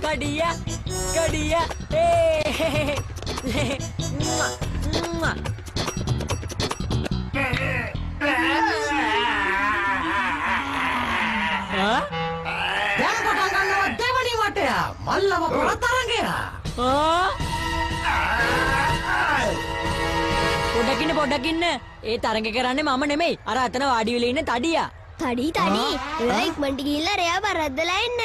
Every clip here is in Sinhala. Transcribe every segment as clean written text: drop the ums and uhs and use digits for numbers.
කඩියා කඩියා දැන් පටන් ගන්නවා දෙවනි වටය. මල්ලව පොර තරඟය. පොඩකින්න ඒ තරඟ කරන්නේ මම නෙමෙයි. අර අතන වාඩි වෙලා ඉන්න තඩියා. තඩි ඔයා ඉක්මනට ගිහිල්ලා රෙයා බරද්දලා එන්න.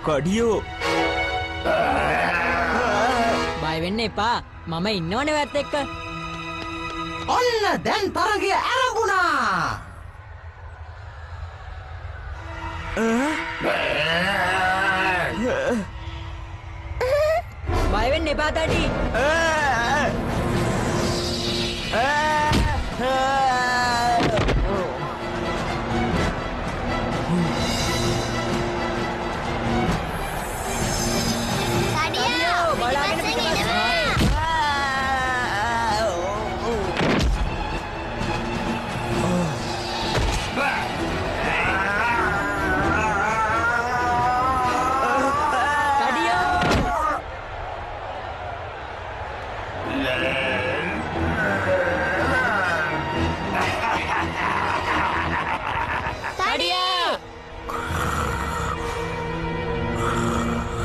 කඩියෝ බය වෙන්න එපා. මම ඉන්නවනේ ඔයත් එක්ක. ඔන්න දැන් තරඟය ආරම්භුණා. බය වෙන්න එපා තඩි.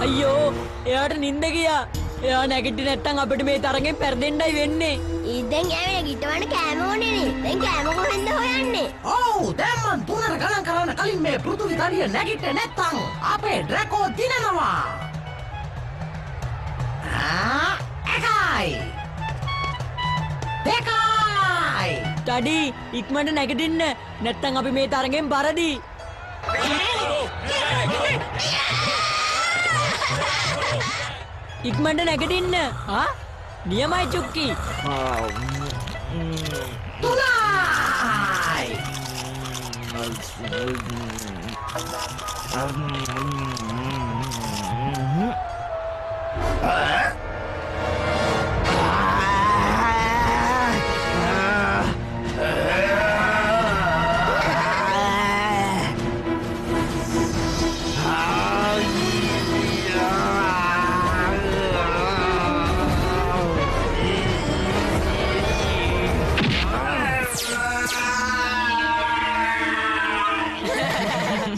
අයියෝ එයාට නිින්ද ගියා. එයා නැගිටින්නේ නැත්තම් අපිට මේ තරගෙන් පෙරදෙන්නයි වෙන්නේ. ඉතින් ඈ නැගිටවන්න කෑම ඕනේනේ. දැන් කෑම කොහෙන්ද හොයන්නේ? ඔව් දැන් මං තුනට ගණන් කරන්න කලින් මේ පෘථිවි තඩිය නැගිටින්නේ නැත්තම් අපේ ඩ්‍රැකෝ දිනනවා. එකයි දෙකයි. තඩි ඉක්මනට නැගිටින්න. නැත්තම් අපි මේ තරගෙන් පරදී. ඉක්මනට නැගිටින්න. නියමයි චුක්කි.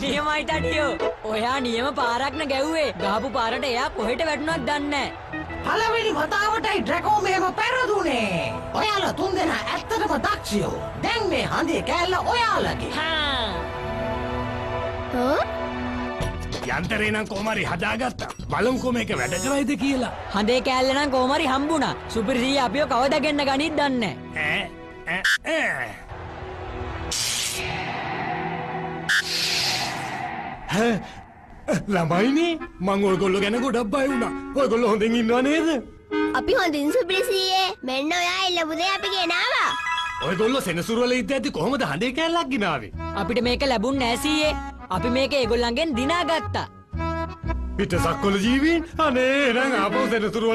නියමයි තඩියෝ. ඔයා නියම පාරක්න ගැව්වේ. ගහපු පාරට එයා කොහෙට වැටුණත් දන්නේ නැහැ. පළවෙනි වතාවටයි ඩ්‍රැකෝ මෙහෙම පෙරදුනේ. ඔයාලා තුන්දෙනා ඇත්තටම දක්ෂයෝ. දැන් මේ හඳේ කෑල්ල ඔයාලගේ. යන්තරේ නම් කොහමරි හදාගත්තා. බලමුකෝ මේක වැඩ කරයිද කියලා. හඳේ කෑල්ල නම් කොහමරි හම්බුණා. සුපිරිසිය අපිව කවදා ගෙන්න ගනිත් දන්නේ නැහැ. ළමයිනේ මං ඔයගොල්ලෝ ගැන ගොඩක් බය වුණා. ඔයගොල්ලෝ හොඳින් ඉන්නව නේද? අපි හොඳින් සුපිරිසියේ. මෙන්න ඔයා එල්ලපුදේ අපි ගෙනාවා. ඔයගොල්ලෝ සෙනසුරු වල ඉද්දී කොහොමද හඳේ කෑල්ලක් ගිනාවේ? අපිට මේක ලැබුණ නෑ සීයේ. අපි මේක ඒගොල්ලන්ගෙන් දිනාගත්තා. පිටසක්වල ජීවීන් අනේ එහෙනම් ආපහු සෙනසුරු